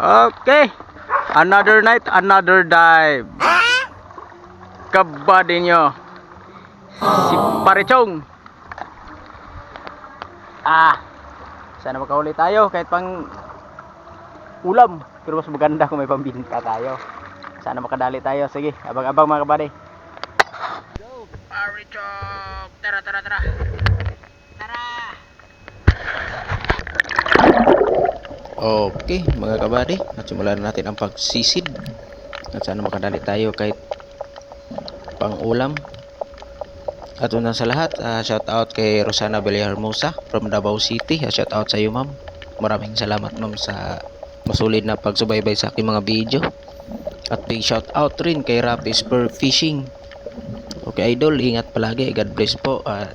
Okay, another night, another dive. Kabady nyo, si Parichong. Sana makahuli tayo kahit pang ulam. Pero mas maganda kung may pambinta tayo. Sana makadali tayo. Sige, abang-abang mga kabady. Go, Parichong. Tara. Tara. Okay mga kabady, at simulan natin ang pagsisid. At sana makadali tayo kahit pang ulam. At una sa lahat, shout out kay Rosana Villahermosa from Davao City. Shout out sa iyo ma'am. Maraming salamat ma'am sa masulid na pagsubaybay sa aking mga video. At big shout out rin kay Rapi Spur Fishing. Okay idol, ingat palagi. God bless po. At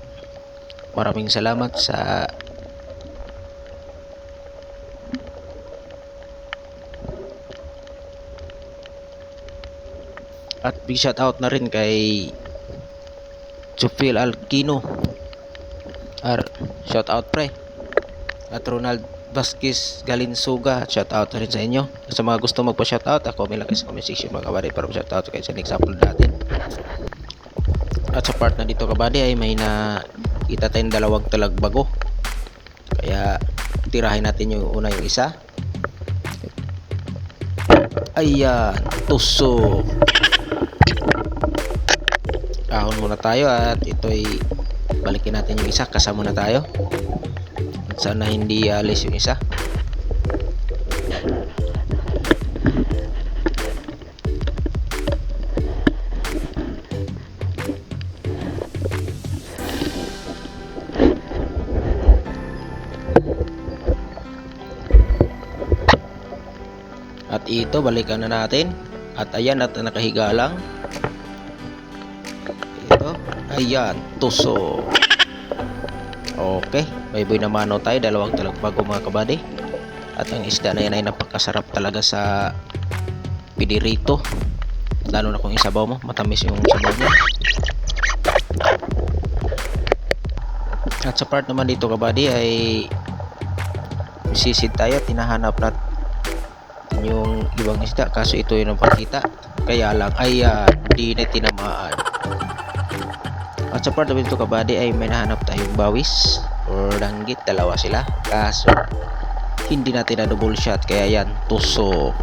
maraming salamat sa at big shout out na rin kay Chufil Alquino. Shout out pre. At Ronald Vasquez Galinsuga, shout out na rin sa inyo. Sa mga gusto magpa shout out, ako may lang sa comment section mga kabady para shout out kayo sa next upload natin. At sa part na dito kabady ay may nakita tayong dalawang talagbago. Kaya tirahin natin yung una, yung isa. Ayan, tusok. Ahon muna tayo at ito'y balikin natin yung isa, kasama na tayo at sana hindi alis yung isa. At ito balikan na natin at ayan, at nakahiga lang. Ayan, tuso. Okay, may boy na mano tayo, dalawang talagbago mga kabady. At ang isda na yan ay napakasarap talaga sa pidirito. Lalo na kung isabaw mo, matamis yung sabaw niya. At sa part naman dito kabady ay sisid tayo, tinahanap natin yung ibang isda, kaso ito yung napakita. Kaya lang, ayan, di na tinamaan. At sa part naman dito kabady ay may nahanap tayong bawis or danggit, dalawa sila, kaso hindi natin na double shot, kaya yan, tusok.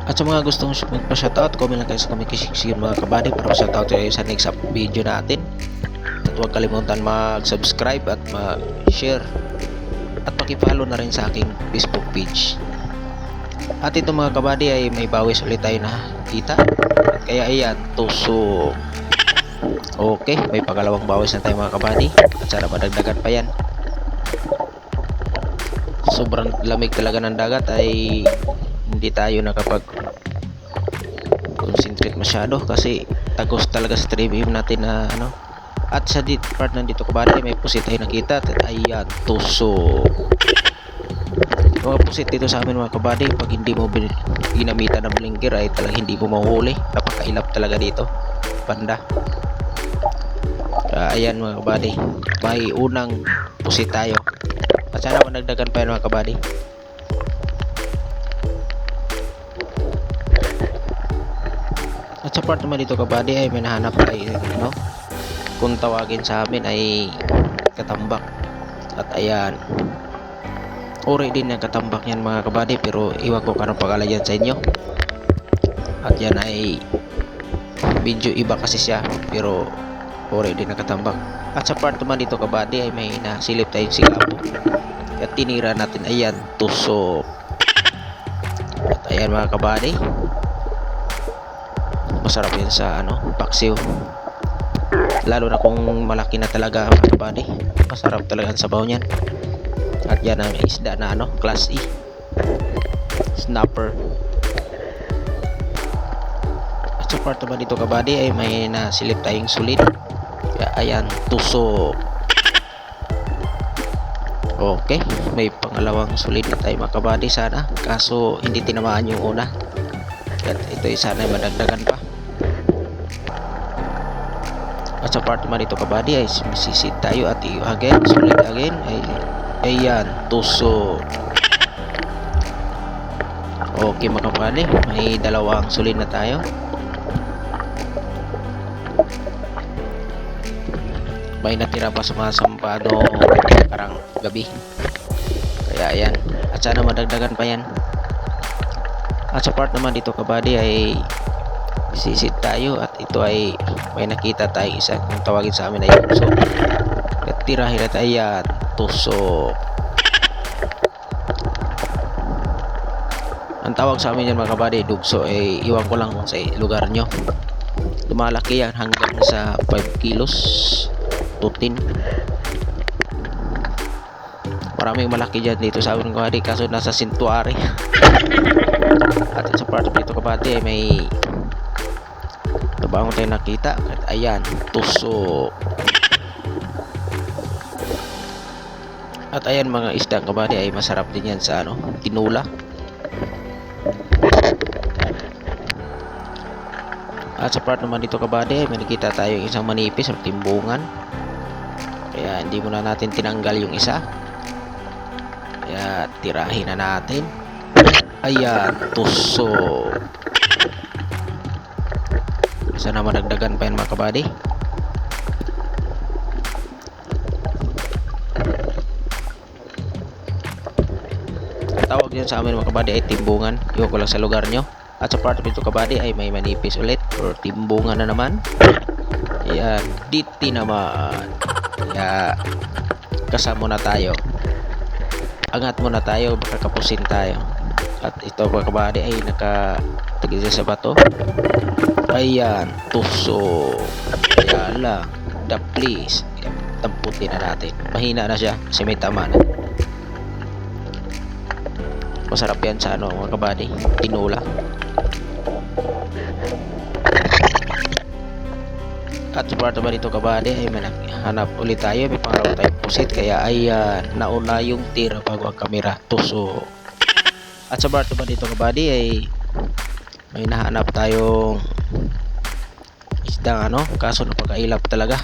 At sa mga gustong magpa-shoutout, comment lang kayo sa comment section mga kabady para ma-shoutout kayo sa next video natin. At huwag kalimutan mag-subscribe at mag-share at paki-follow na rin sa aking Facebook page. At ito mga kabady ay may bawis ulit tayo na kita. At kaya ayan, tusok. Okay, may pangalawang bawis na tayo mga kabady. At sana madagdagan pa yan. Sobrang lamig talaga ng dagat ay hindi tayo nakapag concentrate masyado kasi tagos talaga sa stream natin na ano. At sa part nandito kabady may pusit tayo nakita. At ayan, tusok. Mga pusit dito sa amin mga kabady, pag hindi mo ginamitan ng blinker ay talagang hindi mo mahuhuli. Napakailap talaga dito, banda. Ayan mga kabady, may unang pusit tayo. At sana managdagan pa yan mga kabady. At sa part naman dito kabady ay may nahanap tayo, no? Kung tawagin sa amin ay katambak. At ayan, uri din ng katambak yan mga kabady, pero iwan ko kanong pag-alala yan sa inyo. At yan ay medyo iba kasi siya, pero uri din ng katambak. At sa part naman dito kabady ay may nasilip tayong sigabo at tinira natin, ayan, tusok. At ayan mga kabady, masarap yan sa paksiw, lalo na kung malaki na talaga mga kabady, masarap talaga ang sabaw niyan. At yan ang isda na class E, snapper. At sa part naman dito kabady ay may nasilip tayong sulit. Kaya ayan, tusok. Okay, may pangalawang sulit na tayo mga kabady sana, kaso hindi tinamaan yung una. At ito ay sana madagdagan pa. At sa part naman dito kabady ay sisid tayo at again, sulit again ay Ayan, tusok. Okay mga kabady, may dalawang sulin na tayo. May natira pa sa mga sampado karang gabi. Kaya ayan, at sana madagdagan pa yan. At sa part naman dito kabady ay sisid tayo at ito ay may nakita tayo isa kung tawagin sa amin ay tusok. At tirahin natin, ayan, tusok. Ang tawag sa amin yan mga kabady, dugso, eh iwan ko lang kung sa lugar nyo. Lumalaki yan hanggang sa 5 kilos to 10. Maraming malaki dyan dito sa amin kabady, kaso nasa sintuary. At sa part dito kabady ay may tabang tayo nakita. At ayan, tusok. At ayan mga isda kabady ay masarap din yan sa tinula. At sa part naman dito kabady may nakita tayo isang manipis o timbungan. Kaya hindi muna natin tinanggal yung isa. Kaya tirahin na natin. Ayan, tusok. Sana madagdagan pa yan mga kabady. Tawag yan sa amin mga kabady ay timbungan. Iwan ko lang sa lugar nyo. At sa part dito kabady ay may manipis ulit or timbungan na naman. Ayan, diti naman. Kaya kasama na tayo. Angat muna tayo, baka kapusin tayo. At ito mga kabady ay nakatigil sa bato. Ayan, tusok. Kaya lang, please, tamputin na natin. Mahina na siya kasi may tama na. Masarap yan sa mga kabady, tinula. At sa part naman dito kabady ay hanap ulit tayo. May pangalawa tayong pusit. Kaya ayan, nauna yung tira bago ang kamera, tusok. At sa part naman dito kabady ay may nahanap tayong isdang kaso napakailap talaga.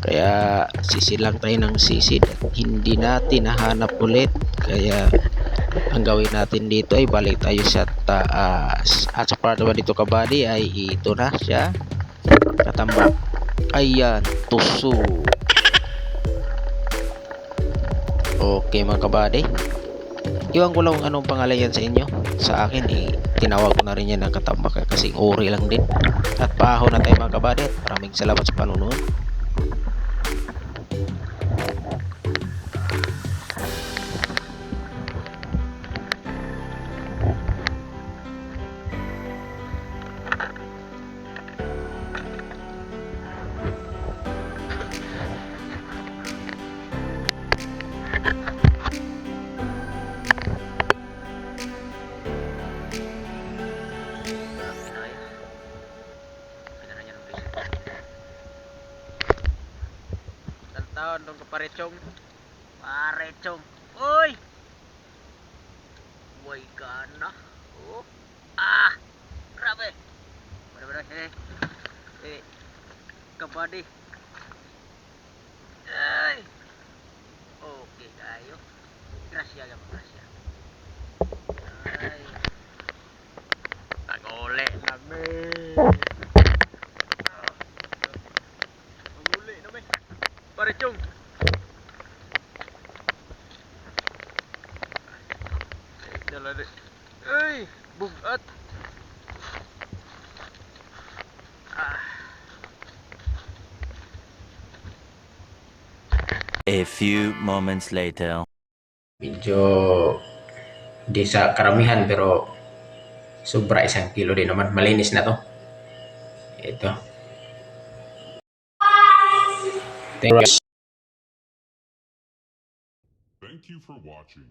Kaya sisilang tayo ng sisid at hindi natin nahanap ulit. Kaya ang gawin natin dito ay balik tayo sa taas. At sa part naman dito kabady ay ito na siya, katambak. Ayan, tusok. Okay mga kabady, iwan ko lang anong pangalan yan sa inyo. Sa akin tinawag ko na rin yan ng katambak kasi uri lang din. At paahon na tayo mga kabady. At maraming salamat sa panunood. Taon dong keparechong. Parechong. Uy. Boy kana. Oh. Ah. Grabe. Bener-bener kabady. Ay. Oke kayo. Gracia ya, gracia. Ay. Tagole nami. Tagole nami. Parechong. Jalan deh. Bugat. A few moments later. Medyo di sa karamihan pero sobra 1 kilo din naman. Malinis na to. Ito. Thank you. Thank you for watching.